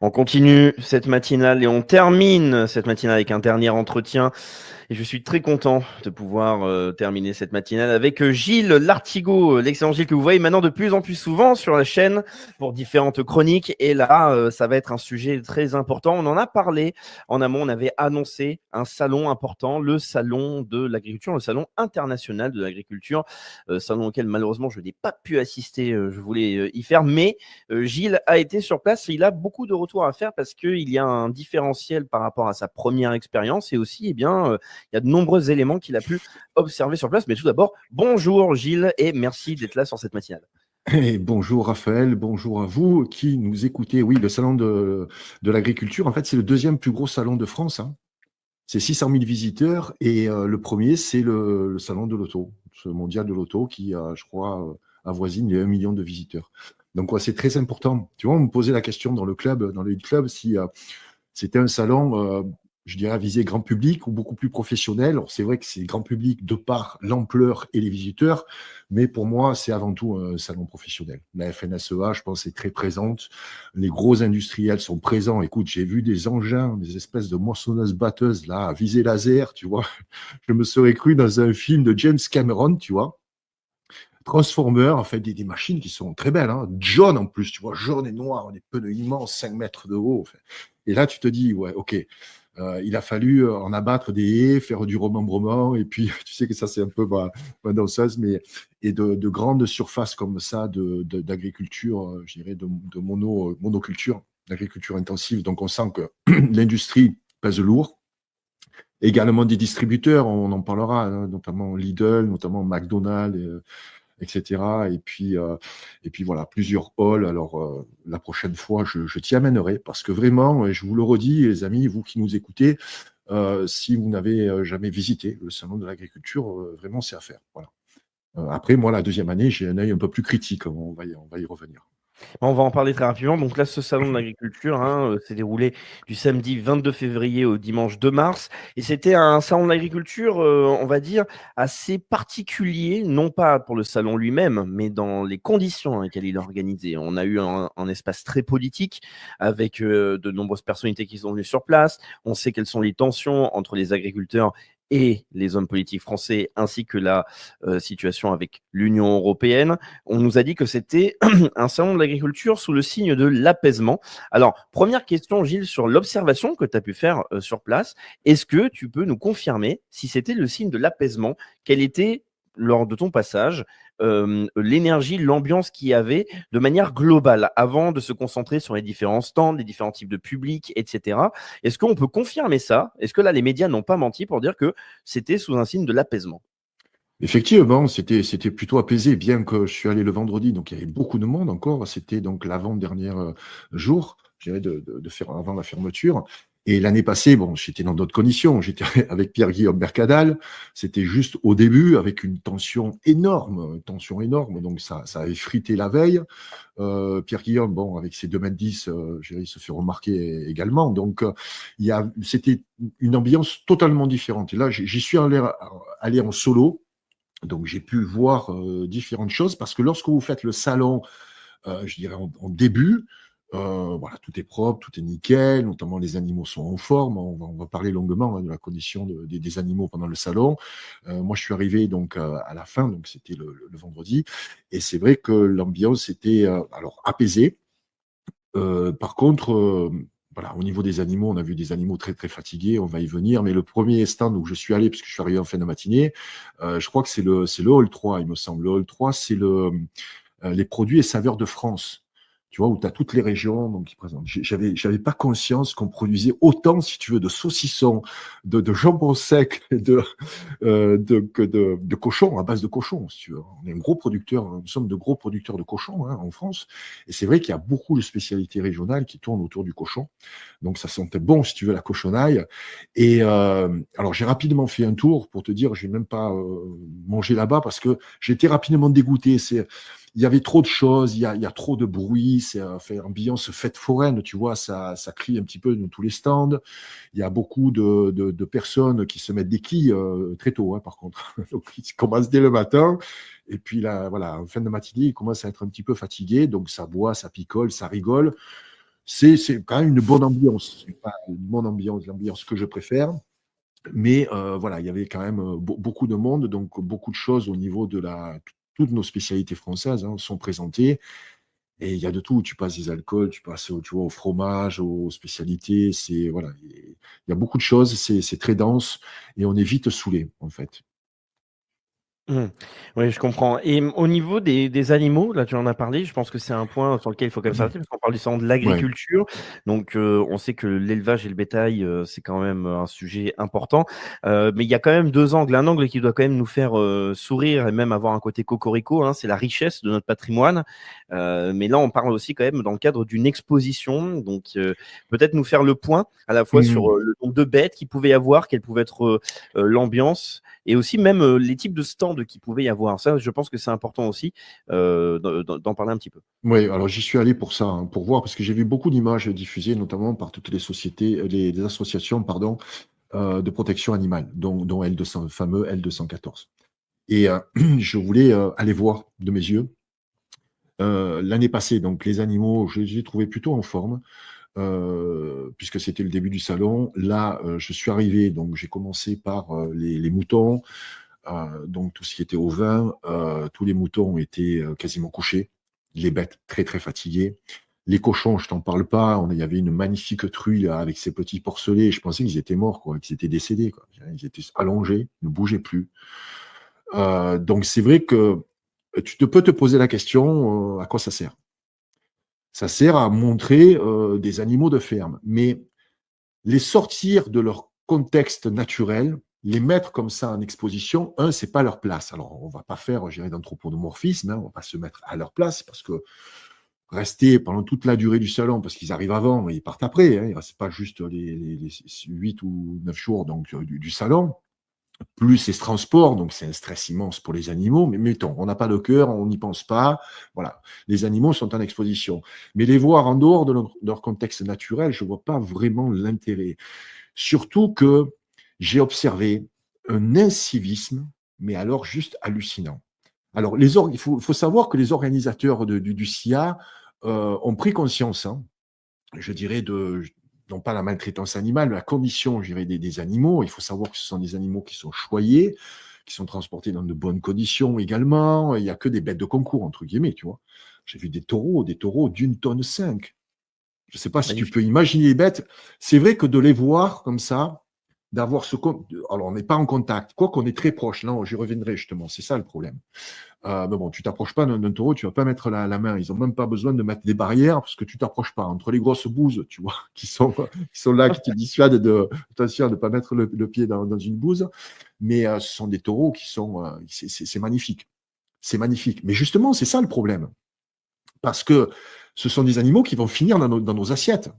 On continue cette matinale et on termine cette matinale avec un dernier entretien. Et je suis très content de pouvoir terminer cette matinale avec Gilles Lartigot, l'excellent Gilles que vous voyez maintenant de plus en plus souvent sur la chaîne pour différentes chroniques. Et là, ça va être un sujet très important. On en a parlé en amont, on avait annoncé un salon important, le salon de l'agriculture, le salon international de l'agriculture, salon auquel malheureusement je n'ai pas pu assister, je voulais y faire, mais Gilles a été sur place et il a beaucoup de retours à faire parce qu'il y a un différentiel par rapport à sa première expérience et aussi, eh bien, il y a de nombreux éléments qu'il a pu observer sur place. Mais tout d'abord, bonjour Gilles et merci d'être là sur cette matinale. Et bonjour Raphaël, bonjour à vous qui nous écoutez. Oui, le salon de l'agriculture, en fait, c'est le deuxième plus gros salon de France, hein. C'est 600 000 visiteurs et le premier, c'est le salon de l'auto, ce mondial de l'auto qui, je crois, avoisine les 1 million de visiteurs. Donc, ouais, c'est très important. Tu vois, on me posait la question dans le club, dans le Lead Club, si c'était un salon, je dirais, à visée grand public ou beaucoup plus professionnel. Alors, c'est vrai que c'est grand public de par l'ampleur et les visiteurs, mais pour moi, c'est avant tout un salon professionnel. La FNSEA, je pense, est très présente. Les gros industriels sont présents. Écoute, j'ai vu des engins, des espèces de moissonneuses-batteuses, là, à visée laser, tu vois. Je me serais cru dans un film de James Cameron, tu vois. Transformer, en fait, des machines qui sont très belles, hein. Jaune en plus, tu vois, jaune et noir, des pneus immenses, 5 mètres de haut. En fait. Et là, tu te dis, ouais, ok, il a fallu en abattre des haies, faire du remembrement, et puis tu sais que ça, c'est un peu ma danseuse, mais et de grandes surfaces comme ça d'agriculture, je dirais, de monoculture, d'agriculture intensive. Donc, on sent que l'industrie pèse lourd. Également des distributeurs, on en parlera, hein, notamment Lidl, notamment McDonald's, etc. Et puis voilà, plusieurs halls. Alors, la prochaine fois, je t'y amènerai parce que vraiment, je vous le redis, les amis, vous qui nous écoutez, si vous n'avez jamais visité le salon de l'agriculture, vraiment, c'est à faire. Voilà. Après, moi, la deuxième année, j'ai un œil un peu plus critique. On va y revenir. On va en parler très rapidement. Donc là, ce salon de l'agriculture s'est déroulé du samedi 22 février au dimanche 2 mars. Et c'était un salon de l'agriculture, on va dire, assez particulier, non pas pour le salon lui-même, mais dans les conditions dans lesquelles il est organisé. On a eu un espace très politique avec de nombreuses personnalités qui sont venues sur place. On sait quelles sont les tensions entre les agriculteurs et les hommes politiques français, ainsi que la situation avec l'Union européenne. On nous a dit que c'était un salon de l'agriculture sous le signe de l'apaisement. Alors, première question, Gilles, sur l'observation que tu as pu faire sur place. Est-ce que tu peux nous confirmer si c'était le signe de l'apaisement? Quelle était, lors de ton passage, l'énergie, l'ambiance qu'il y avait de manière globale, avant de se concentrer sur les différents stands, les différents types de publics, etc. Est-ce qu'on peut confirmer ça? Est-ce que là, les médias n'ont pas menti pour dire que c'était sous un signe de l'apaisement? Effectivement, c'était plutôt apaisé, bien que je suis allé le vendredi, donc il y avait beaucoup de monde encore. C'était donc l'avant-dernier jour, je dirais, de faire avant la fermeture. Et l'année passée, bon, j'étais dans d'autres conditions. J'étais avec Pierre-Guillaume Mercadal. C'était juste au début, avec une tension énorme. Donc ça avait frité la veille. Pierre-Guillaume, bon, avec ses 2,10 m, je dirais, il se fait remarquer également. Donc c'était une ambiance totalement différente. Et là, j'y suis allé en solo. Donc, j'ai pu voir différentes choses parce que lorsque vous faites le salon, je dirais en début, voilà, tout est propre, tout est nickel, notamment les animaux sont en forme. On va parler longuement, hein, de la condition des animaux pendant le salon. Moi, je suis arrivé donc à la fin, donc c'était le vendredi, et c'est vrai que l'ambiance était alors apaisée. Par contre, voilà, au niveau des animaux, on a vu des animaux très très fatigués, on va y venir. Mais le premier stand où je suis allé, parce que je suis arrivé en fin de matinée, je crois que c'est le hall 3, il me semble. Le hall 3, c'est les produits et saveurs de France. Tu vois, où tu as toutes les régions donc, qui présentent. J'avais pas conscience qu'on produisait autant, si tu veux, de saucissons, de jambon sec, de cochons, à base de cochons, si tu veux. On est un gros producteur, nous sommes de gros producteurs de cochons, hein, en France. Et c'est vrai qu'il y a beaucoup de spécialités régionales qui tournent autour du cochon. Donc ça sentait bon, si tu veux, la cochonaille. Et alors j'ai rapidement fait un tour pour te dire, je n'ai même pas mangé là-bas parce que j'étais rapidement dégoûté. Il y avait trop de choses, il y a trop de bruit, c'est fait ambiance fête foraine, tu vois, ça crie un petit peu dans tous les stands. Il y a beaucoup de personnes qui se mettent des quilles très tôt, hein, par contre. Donc, ils commencent dès le matin. Et puis là, voilà, en fin de matinée, ils commencent à être un petit peu fatigués. Donc, ça boit, ça picole, ça rigole. C'est quand même une bonne ambiance. C'est pas une bonne ambiance, l'ambiance que je préfère. Mais voilà, il y avait quand même beaucoup de monde, donc beaucoup de choses au niveau de toutes nos spécialités françaises sont présentées. Et il y a de tout. Tu passes des alcools, tu passes tu vois, au fromage, aux spécialités. Voilà, il y a beaucoup de choses. C'est très dense et on est vite saoulé, en fait. Mmh. Oui, je comprends et au niveau des animaux, là, tu en as parlé, je pense que c'est un point sur lequel il faut quand même s'arrêter parce qu'on parle du salon de Ouais. l'agriculture, donc on sait que l'élevage et le bétail, c'est quand même, un sujet important, mais il y a quand même 2 angles. Un angle qui doit quand même nous faire, sourire et même avoir un côté cocorico, hein, c'est la richesse de notre patrimoine, mais là, on parle aussi quand même dans le cadre d'une exposition, donc peut-être nous faire le point à la fois sur, Mhm. le nombre de bêtes qu'il pouvait y avoir, quelle pouvait être, l'ambiance et aussi même les types de stands qu'il pouvait y avoir. Ça, je pense que c'est important aussi d'en parler un petit peu. Oui, alors j'y suis allé pour ça, pour voir, parce que j'ai vu beaucoup d'images diffusées, notamment par toutes les sociétés, les associations, pardon, de protection animale, dont L200, le fameux L214. Et je voulais aller voir de mes yeux. L'année passée, donc les animaux, je les ai trouvés plutôt en forme, puisque c'était le début du salon. Là, je suis arrivé, donc j'ai commencé par les moutons, donc tout ce qui était ovin. Tous les moutons étaient quasiment couchés, les bêtes très très fatiguées. Les cochons, je t'en parle pas. Il y avait une magnifique truie là, avec ses petits porcelets. Je pensais qu'ils étaient morts, quoi, qu'ils étaient décédés, quoi. Ils étaient allongés, ils ne bougeaient plus. Donc c'est vrai que peux te poser la question, à quoi ça sert? Ça sert à montrer des animaux de ferme, mais les sortir de leur contexte naturel, les mettre comme ça en exposition, c'est pas leur place. Alors, on va pas faire, je dirais, d'anthropomorphisme, on va pas se mettre à leur place, parce que rester pendant toute la durée du salon, parce qu'ils arrivent avant et ils partent après, ils restent pas juste les 8 ou 9 jours donc, du salon, plus c'est ce transport, donc c'est un stress immense pour les animaux, mais mettons, on n'a pas de cœur, on n'y pense pas, voilà, les animaux sont en exposition. Mais les voir en dehors de leur contexte naturel, je ne vois pas vraiment l'intérêt. Surtout que j'ai observé un incivisme, mais alors juste hallucinant. Alors, il faut savoir que les organisateurs du SIA ont pris conscience, je dirais, non pas la maltraitance animale, mais la condition, je dirais, des animaux. Il faut savoir que ce sont des animaux qui sont choyés, qui sont transportés dans de bonnes conditions également. Il n'y a que des bêtes de concours, entre guillemets, tu vois. J'ai vu des taureaux d'1,5 tonne. Je ne sais pas si tu Magnifique. peux imaginer les bêtes. C'est vrai que de les voir comme ça, d'avoir alors, on n'est pas en contact, quoi qu'on est très proche. Là, j'y reviendrai justement. C'est ça le problème. Mais bon, tu t'approches pas d'un taureau, tu vas pas mettre la main. Ils ont même pas besoin de mettre des barrières parce que tu t'approches pas. Entre les grosses bouses, tu vois, qui sont là, qui te dissuadent attention, de ne pas mettre le pied dans une bouse. Mais ce sont des taureaux qui sont, c'est magnifique. C'est magnifique. Mais justement, c'est ça le problème. Parce que ce sont des animaux qui vont finir dans nos assiettes.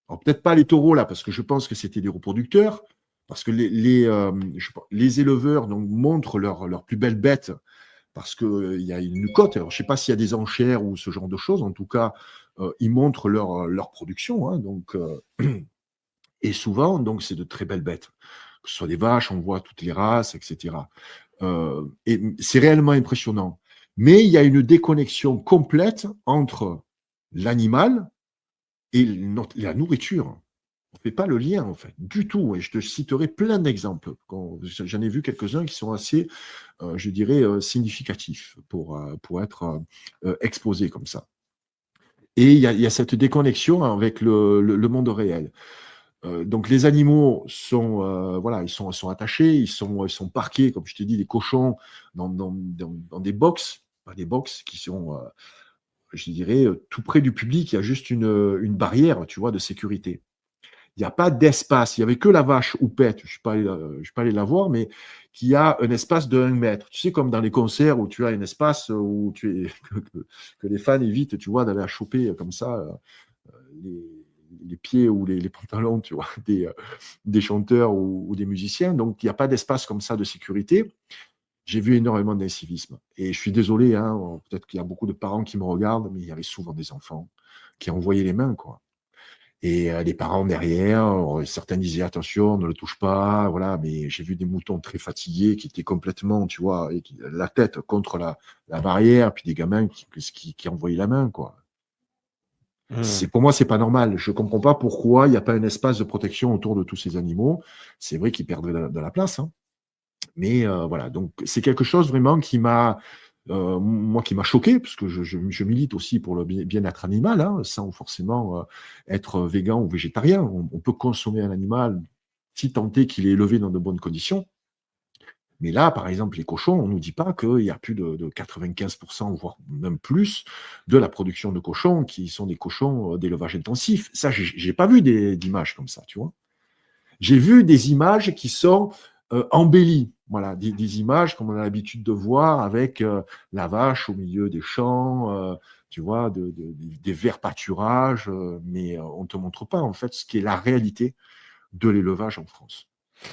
Alors, peut-être pas les taureaux là, parce que je pense que c'était des reproducteurs, parce que les éleveurs donc, montrent leurs plus belles bêtes parce qu'il y a une cote. Alors, je ne sais pas s'il y a des enchères ou ce genre de choses. En tout cas, ils montrent leur production. Donc, et souvent, donc, c'est de très belles bêtes. Que ce soit des vaches, on voit toutes les races, etc. Et c'est réellement impressionnant. Mais il y a une déconnexion complète entre l'animal et la nourriture. On ne fait pas le lien, en fait, du tout. Et je te citerai plein d'exemples. J'en ai vu quelques-uns qui sont assez, je dirais, significatifs pour être exposés comme ça. Et il y a cette déconnexion avec le monde réel. Donc les animaux sont, voilà, ils sont attachés, ils sont parqués, comme je t'ai dit, des cochons dans des box, pas des box qui sont, je dirais, tout près du public. Il y a juste une barrière, tu vois, de sécurité. Il n'y a pas d'espace. Il n'y avait que la vache houppette, je ne suis pas allé la voir, mais qui a un espace de 1 mètre. Tu sais, comme dans les concerts où tu as un espace où que les fans évitent, tu vois, d'aller à choper comme ça les, les pieds ou les pantalons, tu vois, des chanteurs ou des musiciens. Donc, il n'y a pas d'espace comme ça de sécurité. J'ai vu énormément d'incivisme. Et je suis désolé, peut-être qu'il y a beaucoup de parents qui me regardent, mais il y avait souvent des enfants qui envoyaient les mains, quoi. Et les parents derrière, certains disaient attention, ne le touche pas, voilà. Mais j'ai vu des moutons très fatigués qui étaient complètement, tu vois, la tête contre la barrière, puis des gamins qui envoyaient la main, quoi. Mmh. Pour moi, c'est pas normal. Je comprends pas pourquoi il n'y a pas un espace de protection autour de tous ces animaux. C'est vrai qu'ils perdent de la place, hein. Mais voilà, donc c'est quelque chose vraiment qui m'a, moi, qui m'a choqué, parce que je milite aussi pour le bien-être animal, hein, sans forcément être végan ou végétarien. On peut consommer un animal si tant est qu'il est élevé dans de bonnes conditions. Mais là, par exemple, les cochons, on ne nous dit pas qu'il y a plus de 95%, voire même plus, de la production de cochons qui sont des cochons d'élevage intensif. Ça, j'ai pas vu d'images comme ça, tu vois. J'ai vu des images qui sont embellies. Voilà, des images comme on a l'habitude de voir avec la vache au milieu des champs, tu vois, des verts pâturages, mais on ne te montre pas en fait ce qui est la réalité de l'élevage en France.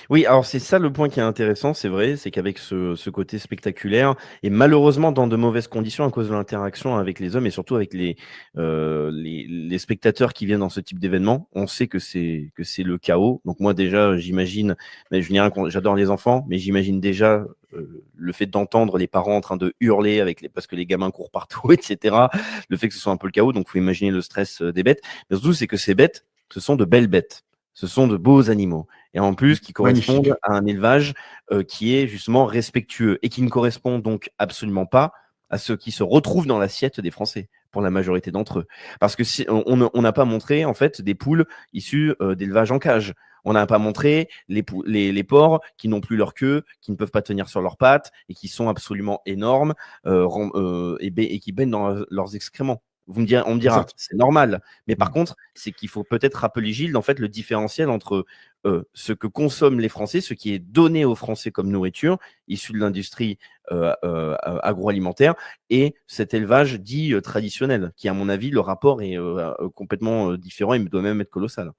Oui, alors c'est ça le point qui est intéressant, c'est vrai, c'est qu'avec ce côté spectaculaire et malheureusement dans de mauvaises conditions à cause de l'interaction avec les hommes et surtout avec les spectateurs qui viennent dans ce type d'événement, on sait que c'est le chaos. Donc moi déjà, j'imagine, mais je dis rien j'adore les enfants, mais j'imagine déjà le fait d'entendre les parents en train de hurler parce que les gamins courent partout, etc. Le fait que ce soit un peu le chaos, donc faut imaginer le stress des bêtes. Mais surtout, c'est que ces bêtes, ce sont de belles bêtes. Ce sont de beaux animaux et en plus qui Magnifique. correspondent à un élevage qui est justement respectueux et qui ne correspond donc absolument pas à ce qui se retrouve dans l'assiette des Français pour la majorité d'entre eux. Parce que si, on n'a pas montré en fait des poules issues d'élevage en cage. On n'a pas montré les porcs qui n'ont plus leur queue, qui ne peuvent pas tenir sur leurs pattes et qui sont absolument énormes et qui baignent dans leurs excréments. On me dira, Exact. c'est normal. Mais par Mm. contre, c'est qu'il faut peut-être rappeler, Gilles, en fait, le différentiel entre ce que consomment les Français, ce qui est donné aux Français comme nourriture, issu de l'industrie agroalimentaire, et cet élevage dit traditionnel, qui, à mon avis, le rapport est complètement différent et doit même être colossal.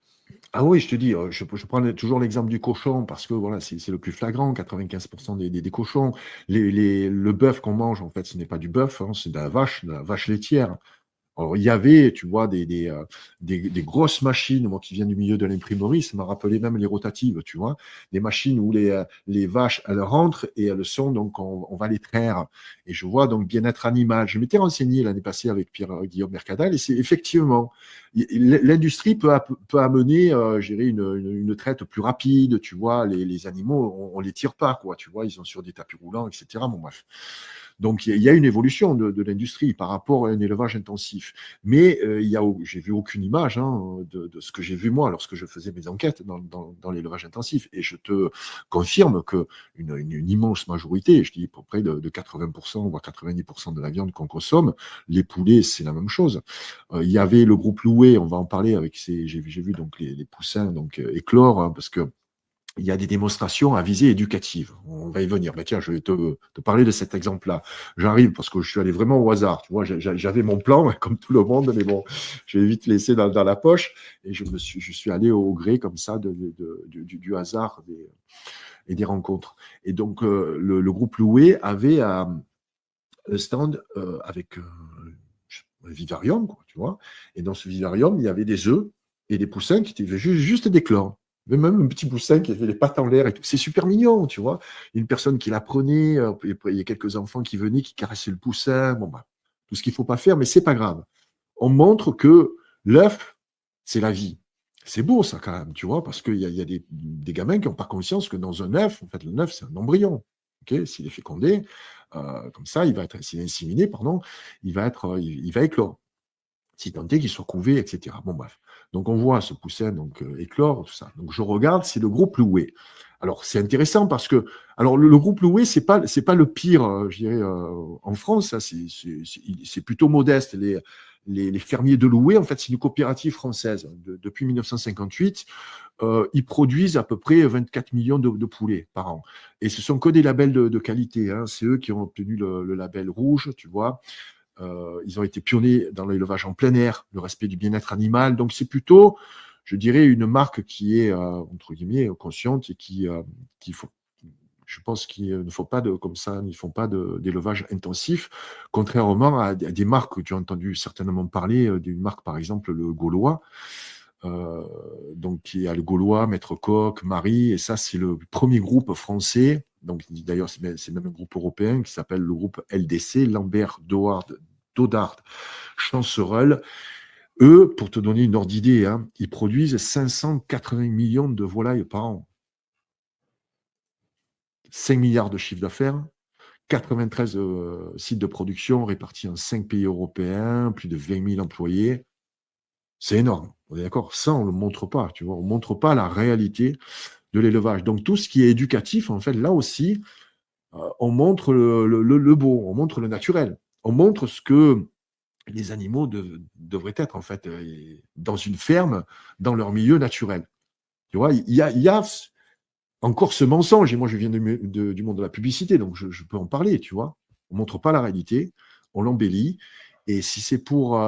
Ah oui, je te dis, je prends toujours l'exemple du cochon parce que voilà, c'est le plus flagrant, 95% des cochons. Le bœuf qu'on mange, en fait, ce n'est pas du bœuf, hein, c'est de la vache laitière. Alors, il y avait, tu vois, des grosses machines, moi qui viens du milieu de l'imprimerie, ça m'a rappelé même les rotatives, tu vois, des machines où les vaches, elles rentrent et elles sont, donc on va les traire. Et je vois donc bien-être animal. Je m'étais renseigné l'année passée avec Pierre-Guillaume Mercadal et c'est effectivement, l'industrie peut amener, je dirais, une traite plus rapide, tu vois, les animaux, on les tire pas, quoi, tu vois, ils sont sur des tapis roulants, etc. Bon, bref. Donc, il y a une évolution de l'industrie par rapport à un élevage intensif. Mais j'ai vu aucune image hein, de ce que j'ai vu moi lorsque je faisais mes enquêtes dans l'élevage intensif. Et je te confirme qu'une immense majorité, je dis à peu près de 80%, voire 90% de la viande qu'on consomme, les poulets, c'est la même chose. Il y avait le groupe Loué, on va en parler avec j'ai vu donc les poussins donc, éclore, hein, parce que il y a des démonstrations à visée éducative. On va y venir. Mais tiens, je vais te parler de cet exemple-là. J'arrive parce que je suis allé vraiment au hasard. Tu vois, j'avais mon plan, comme tout le monde, mais bon, je l'ai vite laissé dans la poche et je suis allé au gré comme ça du hasard et des rencontres. Et donc, le groupe Loué avait un stand avec un vivarium, quoi, tu vois. Et dans ce vivarium, il y avait des œufs et des poussins qui étaient juste d'éclore. Il y avait même un petit poussin qui avait les pattes en l'air et tout. C'est super mignon, tu vois. Une personne qui l'apprenait, il y a quelques enfants qui venaient, qui caressaient le poussin. Bon, bah, tout ce qu'il ne faut pas faire, mais c'est pas grave. On montre que l'œuf, c'est la vie. C'est beau, ça, quand même, tu vois, parce qu'il y a des gamins qui n'ont pas conscience que dans un œuf, en fait, le œuf, c'est un embryon. Okay, s'il est fécondé, comme ça, s'il est inséminé, pardon, il va éclore si tant est qu'il soit couvé, etc. Bon, bref. Donc, on voit ce poussin donc, éclore, tout ça. Donc, je regarde, c'est le groupe Loué. Alors, c'est intéressant parce que, alors, le groupe Loué, c'est pas le pire, je dirais, en France. Ça, c'est plutôt modeste. Les fermiers de Loué, en fait, c'est une coopérative française. Depuis 1958, ils produisent à peu près 24 millions de poulets par an. Et ce sont que des labels de qualité. Hein. C'est eux qui ont obtenu le label rouge, tu vois. Ils ont été pionniers dans l'élevage en plein air, le respect du bien-être animal. Donc, c'est plutôt, je dirais, une marque qui est, entre guillemets, consciente et qui faut, je pense qu'il ne faut pas comme ça, ils ne font pas d'élevage intensif, contrairement à des marques que tu as entendu certainement parler, d'une marque, par exemple, le Gaulois. Donc, il y a le Gaulois, Maître Coq, Marie, et ça, c'est le premier groupe français. Donc, d'ailleurs, c'est même un groupe européen qui s'appelle le groupe LDC, Lambert Dodard Chancerelle. Eux, pour te donner une ordre d'idée, hein, ils produisent 580 millions de volailles par an. 5 milliards de chiffre d'affaires, 93 sites de production répartis en 5 pays européens, plus de 20 000 employés. C'est énorme, on est d'accord? Ça, on ne le montre pas, tu vois. On ne montre pas la réalité de l'élevage. Donc, tout ce qui est éducatif, en fait, là aussi, on montre le beau, on montre le naturel. On montre ce que les animaux devraient être, en fait, dans une ferme, dans leur milieu naturel. Tu vois, il y a encore ce mensonge, et moi je viens du monde de la publicité, donc je peux en parler, tu vois. On ne montre pas la réalité, on l'embellit, et si c'est pour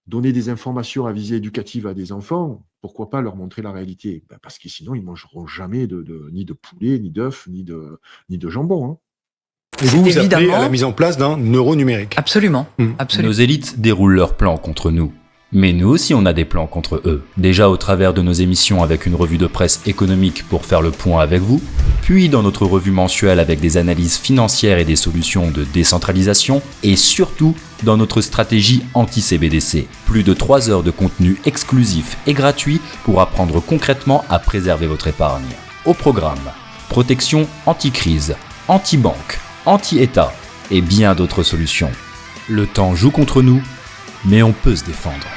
donner des informations à visée éducative à des enfants, pourquoi pas leur montrer la réalité? Parce que sinon, ils ne mangeront jamais ni de poulet, ni d'œufs, ni de jambon. Hein. Et vous appelez à la mise en place d'un euro numérique. Absolument, absolument. Nos élites déroulent leurs plans contre nous. Mais nous aussi on a des plans contre eux. Déjà au travers de nos émissions avec une revue de presse économique pour faire le point avec vous, puis dans notre revue mensuelle avec des analyses financières et des solutions de décentralisation, et surtout dans notre stratégie anti-CBDC. Plus de 3 heures de contenu exclusif et gratuit pour apprendre concrètement à préserver votre épargne. Au programme, protection anti-crise, anti-banque, anti-État et bien d'autres solutions. Le temps joue contre nous, mais on peut se défendre.